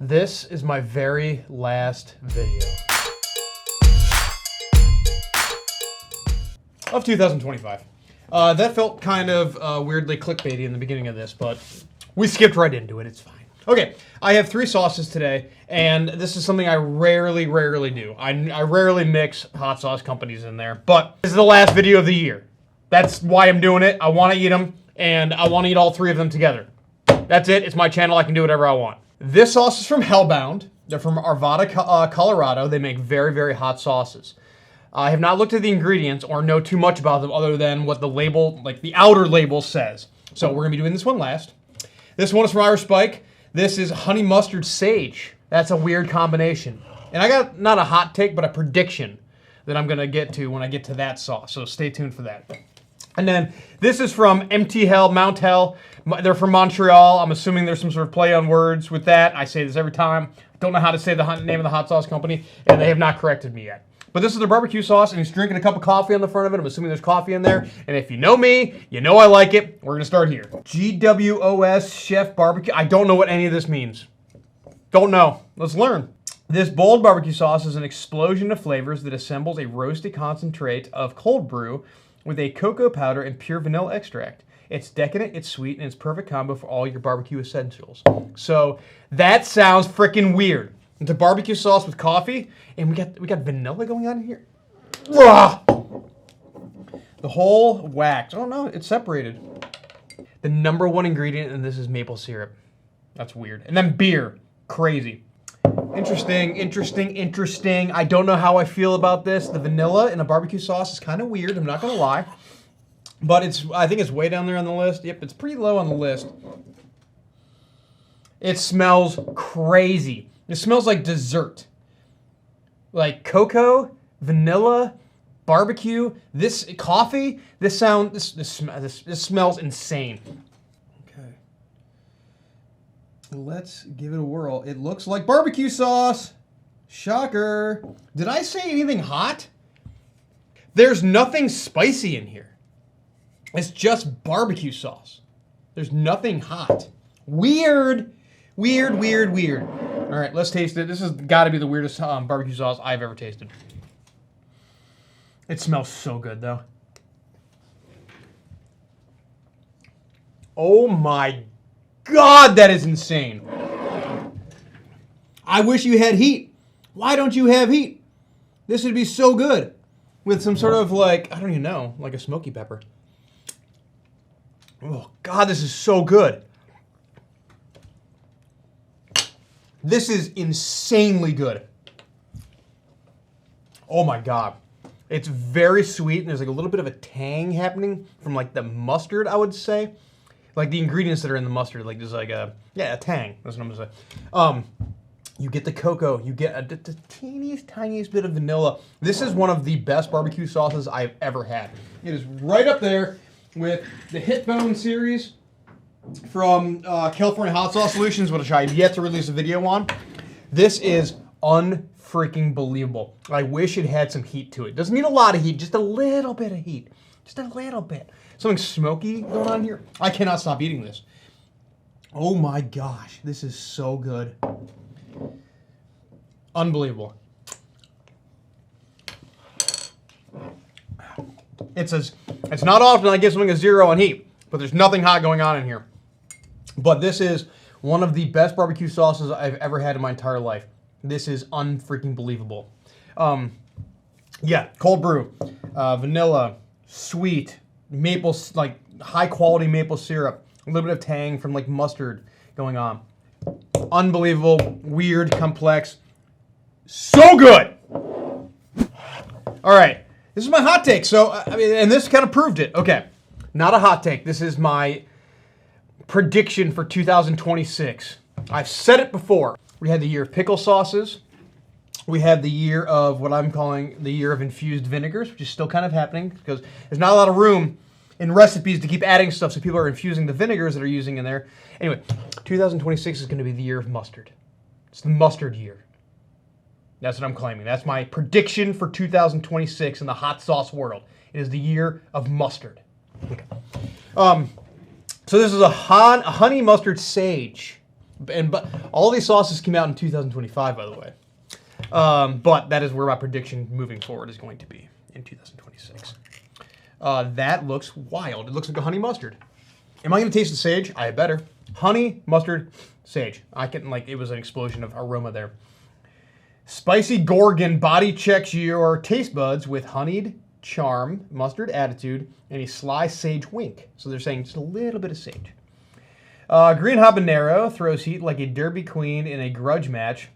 This is my very last video of 2025. That felt kind of weirdly clickbaity in the beginning of this, but we skipped right into it. It's fine. Okay, I have 3 sauces today, and this is something I rarely do. I rarely mix hot sauce companies in there, but this is the last video of the year. That's why I'm doing it. I want to eat them, and I want to eat all 3 of them together. That's it. It's my channel. I can do whatever I want. This sauce is from Hellbound. They're from Arvada, Colorado. They make very hot sauces. I have not looked at the ingredients or know too much about them other than what the label, like the outer label says. So we're going to be doing this one last. This one is from Irish Spike. This is honey mustard sage. That's a weird combination. And I got not a hot take, but a prediction that I'm going to get to when I get to that sauce. So stay tuned for that. And then this is from MT Hell, Mount Hell. They're from Montreal. I'm assuming there's some sort of play on words with that. I say this every time. Don't know how to say the name of the hot sauce company, and they have not corrected me yet. But this is their barbecue sauce, and he's drinking a cup of coffee on the front of it. I'm assuming there's coffee in there. And if you know me, you know I like it. We're going to start here. GWOS Chef Barbecue. I don't know what any of this means. Don't know. Let's learn. This bold barbecue sauce is an explosion of flavors that assembles a roasty concentrate of cold brew with a cocoa powder and pure vanilla extract. It's decadent, it's sweet, and it's perfect combo for all your barbecue essentials. So that sounds freaking weird. It's a barbecue sauce with coffee, and we got vanilla going on here. Ugh! The whole wax. Oh no, it's separated. The #1 ingredient in this is maple syrup. That's weird. And then beer. Crazy. Interesting. I don't know how I feel about this. The vanilla in a barbecue sauce is kind of weird, I'm not gonna lie. But I think it's way down there on the list. Yep, it's pretty low on the list. It smells crazy. It smells like dessert. Like cocoa, vanilla, barbecue, this coffee, this smells insane. Okay. Let's give it a whirl. It looks like barbecue sauce. Shocker. Did I say anything hot? There's nothing spicy in here. It's just barbecue sauce. There's nothing hot. Weird. All right, let's taste it. This has got to be the weirdest barbecue sauce I've ever tasted. It smells so good, though. Oh my God, that is insane. I wish you had heat. Why don't you have heat? This would be so good with some sort of like, I don't even know, like a smoky pepper. Oh God, this is so good. This is insanely good. Oh my God. It's very sweet, and there's like a little bit of a tang happening from like the mustard, I would say. Like the ingredients that are in the mustard, like there's like a tang. That's what I'm gonna say. You get the cocoa, you get the tiniest bit of vanilla. This is one of the best barbecue sauces I've ever had. It is right up there with the Hellbound series from California Hot Sauce Solutions, which I have yet to release a video on. This is unfreaking believable. I wish it had some heat to it. Doesn't need a lot of heat, just a little bit of heat. Just a little bit. Something smoky going on here. I cannot stop eating this. Oh my gosh, this is so good. Unbelievable. It's not often I give something a 0 on heat, but there's nothing hot going on in here. But this is one of the best barbecue sauces I've ever had in my entire life. This is unfreaking believable. Yeah, cold brew, vanilla, sweet, maple, like high quality maple syrup, a little bit of tang from like mustard going on. Unbelievable, weird, complex, so good. All right. This is my hot take, so, I mean, and this kind of proved it. Okay, not a hot take. This is my prediction for 2026. I've said it before. We had the year of pickle sauces. We had the year of what I'm calling the year of infused vinegars, which is still kind of happening because there's not a lot of room in recipes to keep adding stuff, so people are infusing the vinegars that are using in there. Anyway, 2026 is going to be the year of mustard. It's the mustard year. That's what I'm claiming. That's my prediction for 2026 in the hot sauce world. It is the year of mustard. Okay. So this is a honey mustard sage. But all these sauces came out in 2025, by the way. But that is where my prediction moving forward is going to be in 2026. That looks wild. It looks like a honey mustard. Am I going to taste the sage? I had better. Honey, mustard, sage. I can, like, it was an explosion of aroma there. Spicy Gorgon body checks your taste buds with honeyed charm, mustard attitude, and a sly sage wink. So they're saying just a little bit of sage. Green habanero throws heat like a derby queen in a grudge match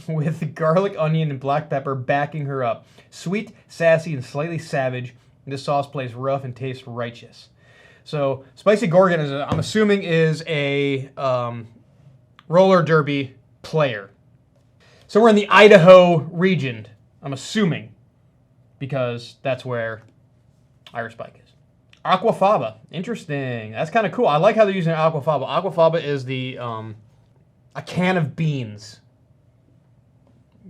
with garlic, onion, and black pepper backing her up. Sweet, sassy, and slightly savage. This sauce plays rough and tastes righteous. So Spicy Gorgon, I'm assuming, is a roller derby player. Somewhere in the Idaho region, I'm assuming, because that's where Irish Spike is. Aquafaba, interesting. That's kind of cool. I like how they're using aquafaba. Aquafaba is the a can of beans,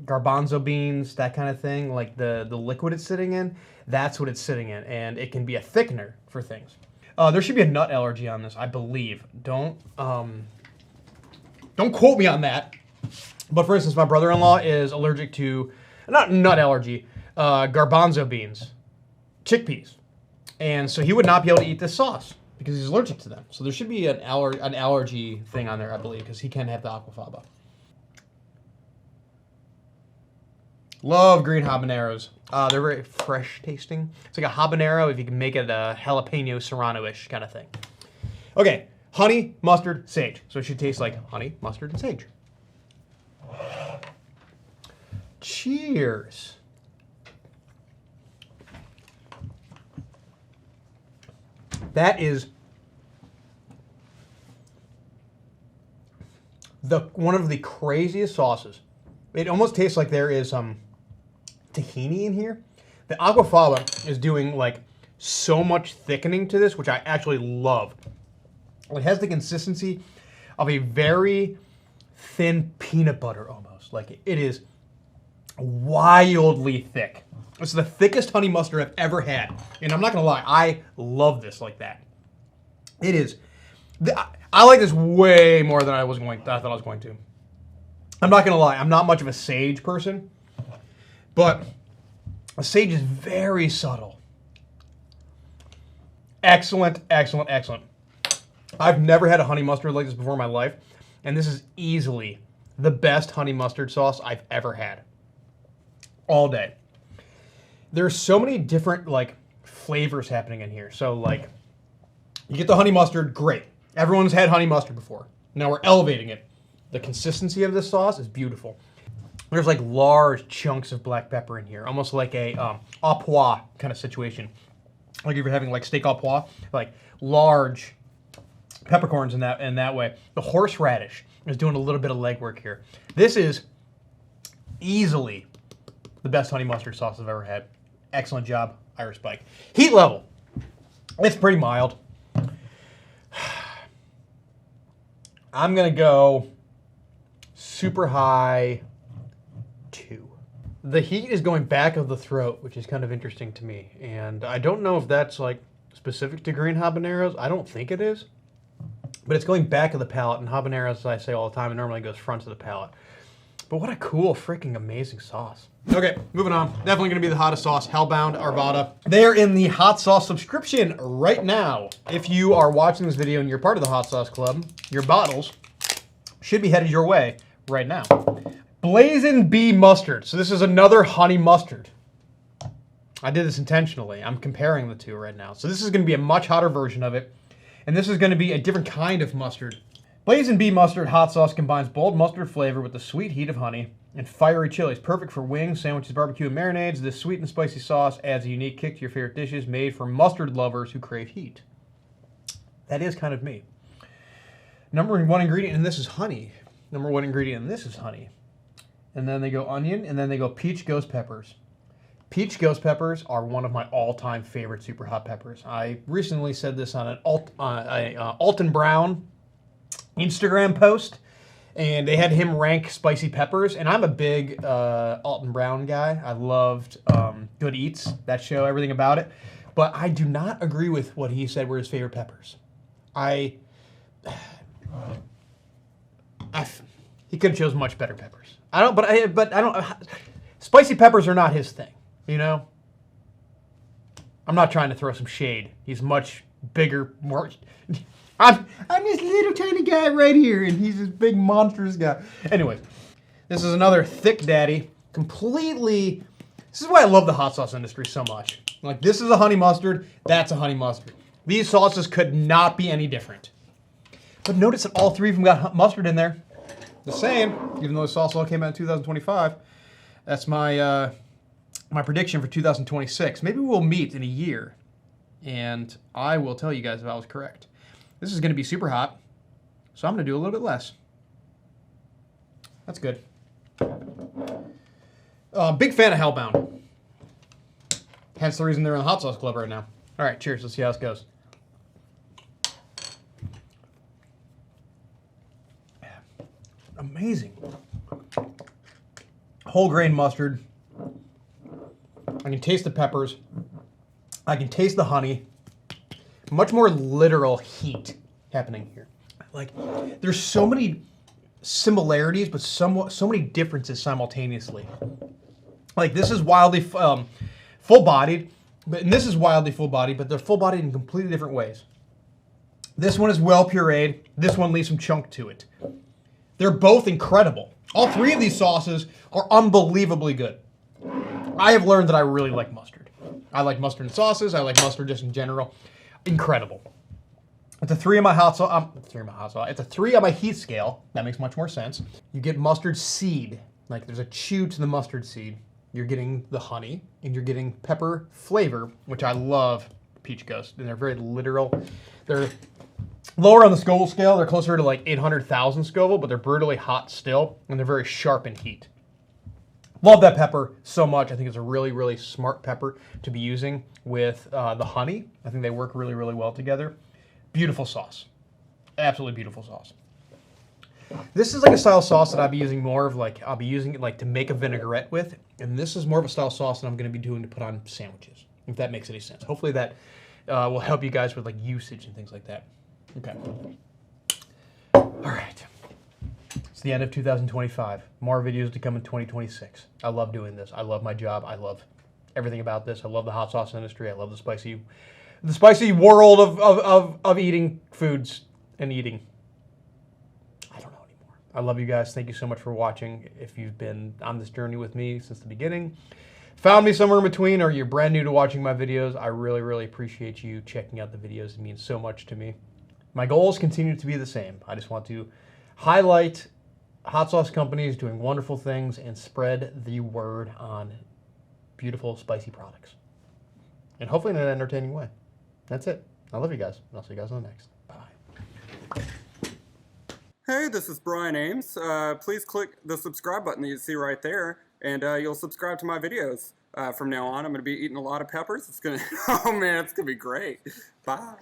garbanzo beans, that kind of thing. Like the liquid it's sitting in, that's what it's sitting in, and it can be a thickener for things. There should be a nut allergy on this, I believe. Don't quote me on that. But for instance, my brother-in-law is allergic to, not nut allergy, garbanzo beans, chickpeas. And so he would not be able to eat this sauce because he's allergic to them. So there should be an allergy thing on there, I believe, because he can have the aquafaba. Love green habaneros. They're very fresh tasting. It's like a habanero if you can make it a jalapeno serrano-ish kind of thing. Okay, honey, mustard, sage. So it should taste like honey, mustard, and sage. Cheers. That is one of the craziest sauces. It almost tastes like there is some tahini in here. The aquafaba is doing like so much thickening to this, which I actually love. It has the consistency of a very thin peanut butter almost. Like it is wildly thick. It's the thickest honey mustard I've ever had. And I'm not going to lie, I love this like that. It is. I like this way more than I thought I was going to. I'm not going to lie, I'm not much of a sage person. But a sage is very subtle. Excellent, excellent, excellent. I've never had a honey mustard like this before in my life. And this is easily the best honey mustard sauce I've ever had. All day. There's so many different like flavors happening in here. So like you get the honey mustard, great. Everyone's had honey mustard before. Now we're elevating it. The consistency of this sauce is beautiful. There's like large chunks of black pepper in here, almost like a au pois kind of situation. Like if you're having like steak au pois, like large peppercorns in that way. The horseradish is doing a little bit of legwork here. This is easily the best honey mustard sauce I've ever had. Excellent job, Irish Spike. Heat level. It's pretty mild. I'm going to go super high 2. The heat is going back of the throat, which is kind of interesting to me. And I don't know if that's like specific to green habaneros. I don't think it is. But it's going back of the palate. And habaneros, as I say all the time, it normally goes front of the palate. But what a cool, freaking amazing sauce. Okay, moving on. Definitely going to be the hottest sauce, Hellbound Arvada. They are in the hot sauce subscription right now. If you are watching this video and you're part of the hot sauce club, your bottles should be headed your way right now. Blazing Bee Mustard. So this is another honey mustard. I did this intentionally. I'm comparing the two right now. So this is going to be a much hotter version of it. And this is going to be a different kind of mustard. Blazing Bee Mustard hot sauce combines bold mustard flavor with the sweet heat of honey and fiery chilies. Perfect for wings, sandwiches, barbecue, and marinades. This sweet and spicy sauce adds a unique kick to your favorite dishes made for mustard lovers who crave heat. That is kind of me. Number 1 ingredient in this is honey. Number 1 ingredient in this is honey. And then they go onion, and then they go peach ghost peppers. Peach ghost peppers are one of my all-time favorite super hot peppers. I recently said this on an Alton Brown Instagram post, and they had him rank spicy peppers, and I'm a big Alton Brown guy. I loved Good Eats, that show, everything about it, but I do not agree with what he said were his favorite peppers. He could have chosen much better peppers. But I don't. Spicy peppers are not his thing, you know. I'm not trying to throw some shade. He's much bigger, more. I'm this little tiny guy right here, and he's this big monstrous guy. Anyways, this is another thick daddy. Completely. This is why I love the hot sauce industry so much. Like, this is a honey mustard. That's a honey mustard. These sauces could not be any different. But notice that all three of them got mustard in there. The same, even though the sauce all came out in 2025. That's my my prediction for 2026. Maybe we'll meet in a year, and I will tell you guys if I was correct. This is going to be super hot, so I'm going to do a little bit less. That's good. Big fan of Hellbound. Hence the reason they're in the Hot Sauce Club right now. All right, cheers. Let's see how this goes. Amazing. Whole grain mustard. I can taste the peppers. I can taste the honey. Much more literal heat happening here. Like, there's so many similarities, but so many differences simultaneously. Like, this is wildly full-bodied, and this is wildly full-bodied, but they're full-bodied in completely different ways. This one is well pureed. This one leaves some chunk to it. They're both incredible. All three of these sauces are unbelievably good. I have learned that I really like mustard. I like mustard in sauces. I like mustard just in general. Incredible. It's a 3 on my hot sauce. It's a 3 on my heat scale. That makes much more sense. You get mustard seed. Like, there's a chew to the mustard seed. You're getting the honey, and you're getting pepper flavor, which I love. Peach Ghost, and they're very literal. They're lower on the Scoville scale. They're closer to like 800,000 Scoville, but they're brutally hot still, and they're very sharp in heat. Love that pepper so much. I think it's a really, really smart pepper to be using with the honey. I think they work really, really well together. Beautiful sauce. Absolutely beautiful sauce. This is like a style sauce that I'll be using more of, like, I'll be using it like to make a vinaigrette with, and this is more of a style sauce that I'm going to be doing to put on sandwiches, if that makes any sense. Hopefully that will help you guys with like usage and things like that. Okay. All right. It's the end of 2025. More videos to come in 2026. I love doing this. I love my job. I love everything about this. I love the hot sauce industry. I love the spicy world of eating foods and eating. I don't know anymore. I love you guys. Thank you so much for watching. If you've been on this journey with me since the beginning, found me somewhere in between, or you're brand new to watching my videos, I really, really appreciate you checking out the videos. It means so much to me. My goals continue to be the same. I just want to highlight hot sauce companies doing wonderful things and spread the word on beautiful, spicy products. And hopefully in an entertaining way. That's it. I love you guys. I'll see you guys on the next. Bye. Hey, this is Brian Ames. Please click the subscribe button that you see right there, and you'll subscribe to my videos. From now on, I'm going to be eating a lot of peppers. It's going to, oh man, it's going to be great. Bye.